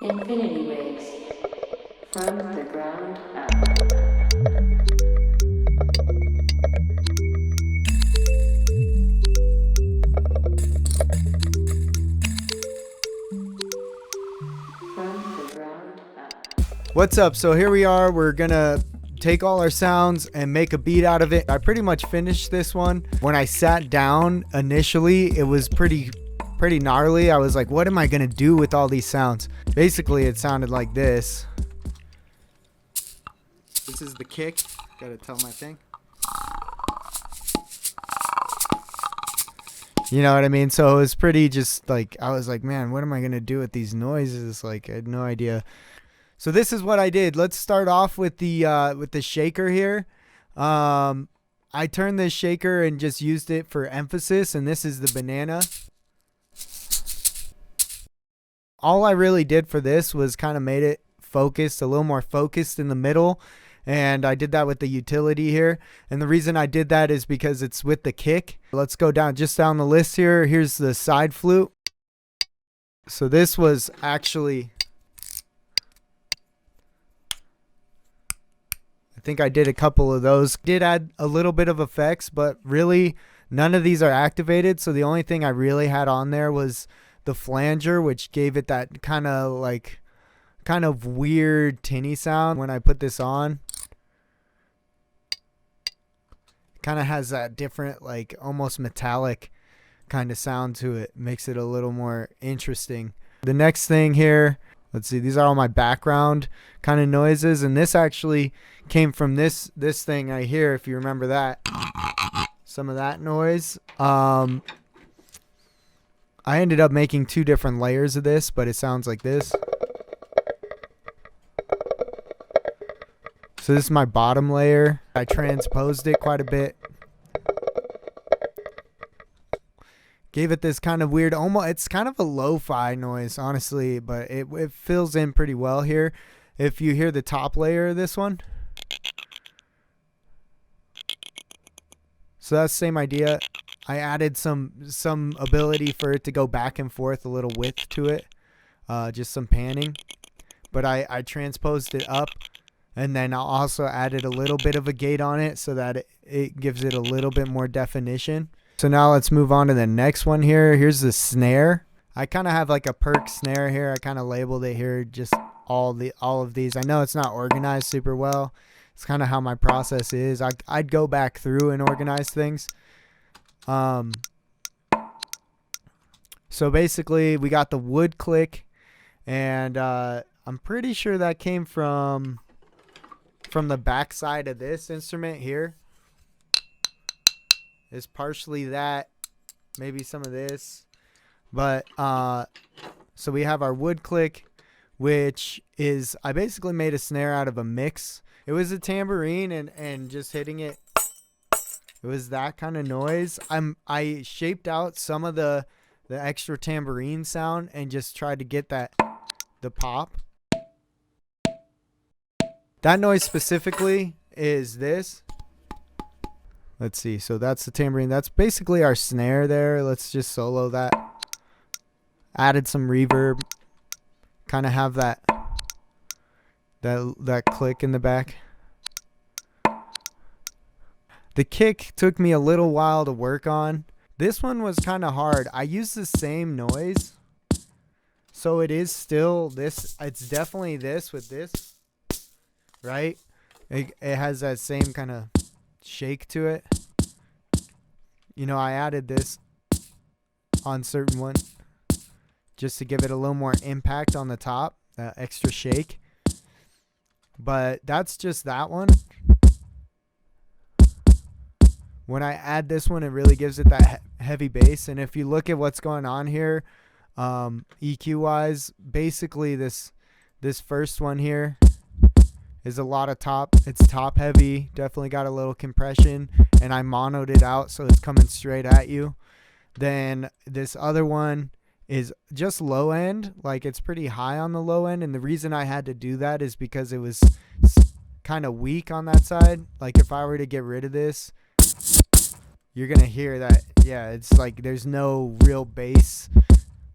Infinity waves from the ground up. From the ground up. What's up? So here we are. We're gonna take all our sounds and make a beat out of it. I pretty much finished this one. When I sat down initially, it was pretty gnarly. I was like, what am I gonna do with all these sounds? Basically, it sounded like this. This is the kick. Gotta tell my thing. You know what I mean? So it was pretty just like, I was like, man, what am I gonna do with these noises? Like, I had no idea. So this is what I did. Let's start off with the shaker here. I turned this shaker and just used it for emphasis, and this is the banana. All I really did for this was kind of made it focused, a little more focused in the middle, and I did that with the utility here. And the reason I did that is because it's with the kick. Let's go down the list here. Here's the side flute. So this was actually, I think I did a couple of those. Did add a little bit of effects, but really none of these are activated. So the only thing I really had on there was the flanger, which gave it that kind of weird tinny sound when I put this on. Kind of has that different, like almost metallic kind of sound to it. Makes it a little more interesting. The next thing here, let's see, these are all my background kind of noises, and this actually came from this thing right here, if you remember that. Some of that noise. I ended up making two different layers of this, but it sounds like this. So this is my bottom layer. I transposed it quite a bit. Gave it this kind of weird, almost, it's kind of a lo-fi noise, honestly, but it fills in pretty well here. If you hear the top layer of this one. So that's the same idea. I added some ability for it to go back and forth, a little width to it. Just some panning. But I transposed it up. And then I also added a little bit of a gate on it so that it gives it a little bit more definition. So now let's move on to the next one here. Here's the snare. I kind of have like a perk snare here. I kind of labeled it here, just all of these. I know it's not organized super well. It's kind of how my process is. I'd go back through and organize things. So basically we got the wood click, and I'm pretty sure that came from the back side of this instrument here. Is partially that, maybe some of this, but so we have our wood click, which is, I basically made a snare out of a mix. It was a tambourine and just hitting it. It was that kind of noise. I shaped out some of the extra tambourine sound and just tried to get the pop. That noise specifically is this. Let's see. So that's the tambourine. That's basically our snare there. Let's just solo that. Added some reverb. Kind of have that click in the back. The kick took me a little while to work on. This one was kind of hard. I used the same noise. So it is still this. It's definitely this with this. Right? It has that same kind of shake to it. You know, I added this on certain one just to give it a little more impact on the top, that extra shake. But that's just that one. When I add this one, it really gives it that heavy bass. And if you look at what's going on here, EQ wise, basically this first one here is a lot of top. It's top heavy. Definitely got a little compression, and I monoed it out so it's coming straight at you. Then this other one is just low end. Like, it's pretty high on the low end, and the reason I had to do that is because it was kind of weak on that side. Like, if I were to get rid of this, you're gonna hear that. Yeah, it's like there's no real bass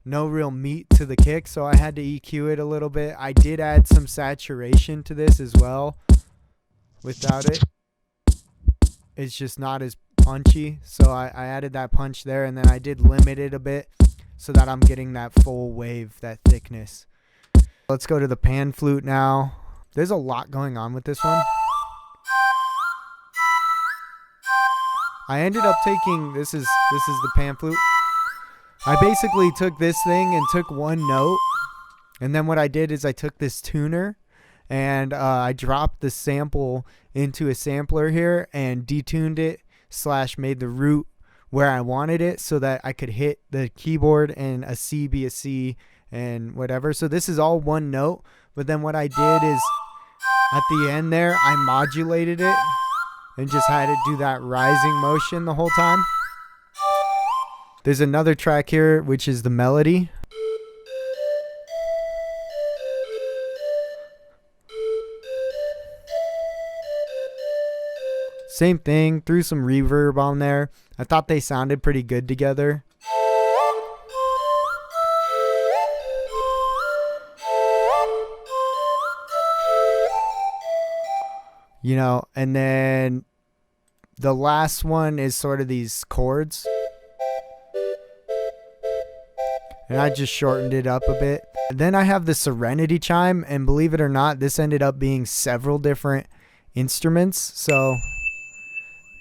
no real meat to the kick, so I had to EQ it a little bit. I did add some saturation to this as well. Without it, it's just not as punchy, so I added that punch there, and then I did limit it a bit so that I'm getting that full wave, that thickness. Let's go to the pan flute now. There's a lot going on with this one. I ended up taking, this is the pan flute. I basically took this thing and took one note, and then what I did is I took this tuner and I dropped the sample into a sampler here and detuned it / made the root where I wanted it so that I could hit the keyboard and a C be a C and whatever. So this is all one note, but then what I did is at the end there I modulated it and just had it do that rising motion the whole time. There's another track here which is the melody. Same thing, threw some reverb on there. I thought they sounded pretty good together. You know, and then the last one is sort of these chords. And I just shortened it up a bit. And then I have the Serenity chime, and believe it or not, this ended up being several different instruments. So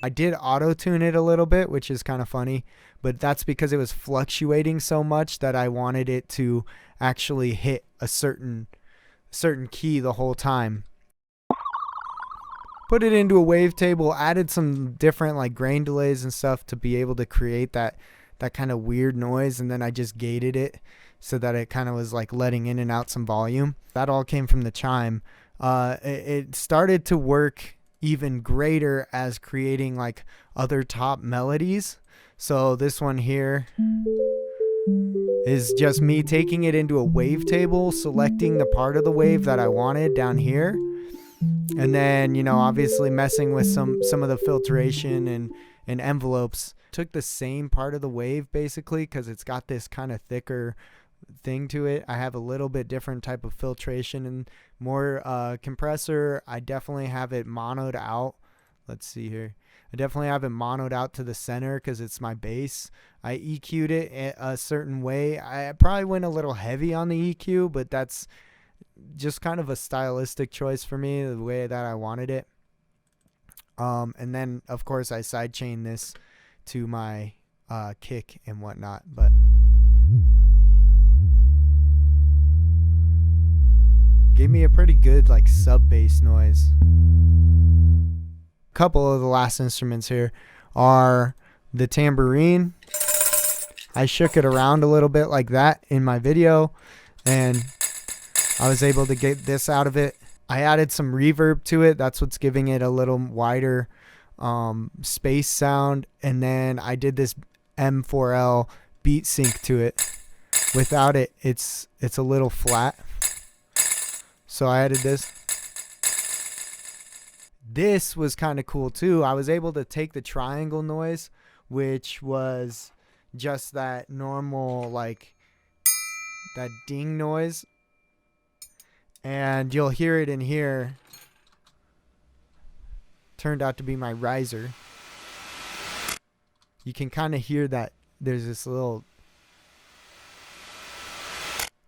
I did auto-tune it a little bit, which is kind of funny, but that's because it was fluctuating so much that I wanted it to actually hit a certain key the whole time. Put it into a wavetable, added some different like grain delays and stuff to be able to create that kind of weird noise, and then I just gated it so that it kind of was like letting in and out some volume. That all came from the chime. It started to work even greater as creating like other top melodies. So this one here is just me taking it into a wavetable, selecting the part of the wave that I wanted down here, and then, you know, obviously messing with some of the filtration and envelopes. Took the same part of the wave basically because it's got this kind of thicker thing to it. I have a little bit different type of filtration and more compressor. I definitely have it monoed out. Let's see here. I definitely have it monoed out to the center because it's my bass. I EQ'd it a certain way. I probably went a little heavy on the EQ, but that's just kind of a stylistic choice for me, the way that I wanted it. And then of course I sidechain this to my kick and whatnot, but gave me a pretty good like sub bass noise. A couple of the last instruments here are the tambourine. I shook it around a little bit like that in my video, and I was able to get this out of it. I added some reverb to it. That's what's giving it a little wider space sound. And then I did this M4L beat sync to it. Without it, it's a little flat. So I added this. This was kind of cool too. I was able to take the triangle noise, which was just that normal, like that ding noise. And you'll hear it in here. Turned out to be my riser. You can kind of hear that there's this little,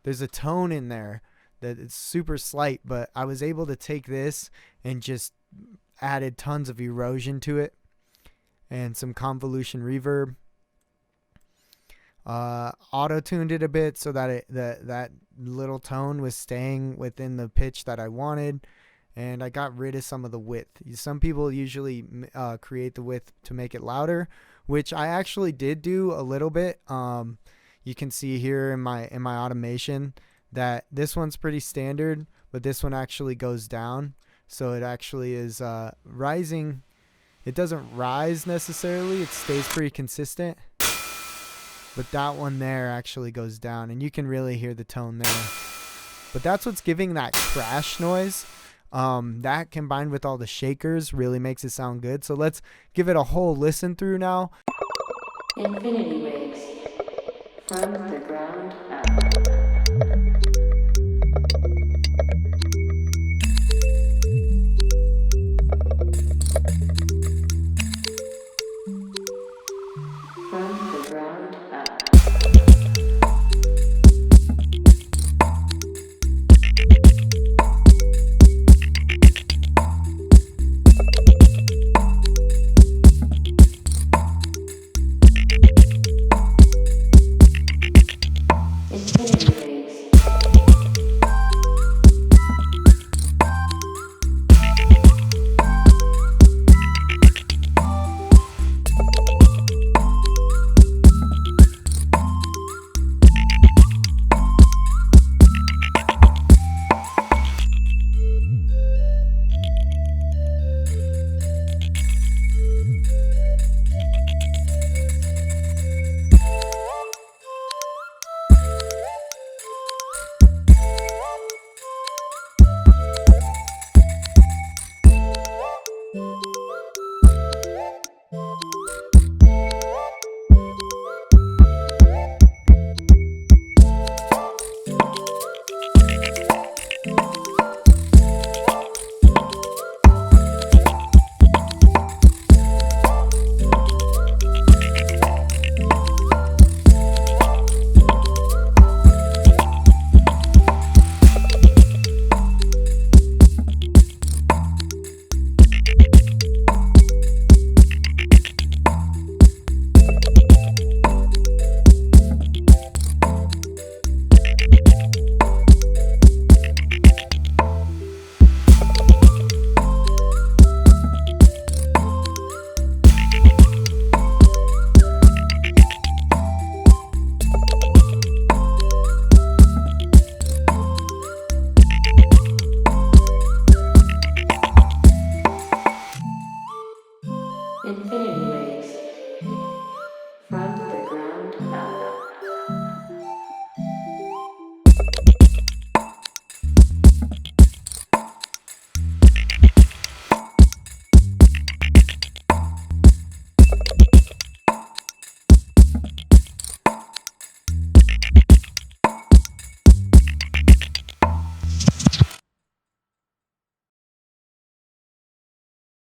there's a tone in there that it's super slight, but I was able to take this and just added tons of erosion to it and some convolution reverb. Auto-tuned it a bit so that that little tone was staying within the pitch that I wanted, and I got rid of some of the width. Some people usually create the width to make it louder, which I actually did do a little bit. You can see here in my automation that this one's pretty standard, but this one actually goes down, so it actually is rising. It doesn't rise necessarily, it stays pretty consistent. But that one there actually goes down, and you can really hear the tone there. But that's what's giving that crash noise. That combined with all the shakers really makes it sound good. So let's give it a whole listen through now. Infinity Rigs From the ground up.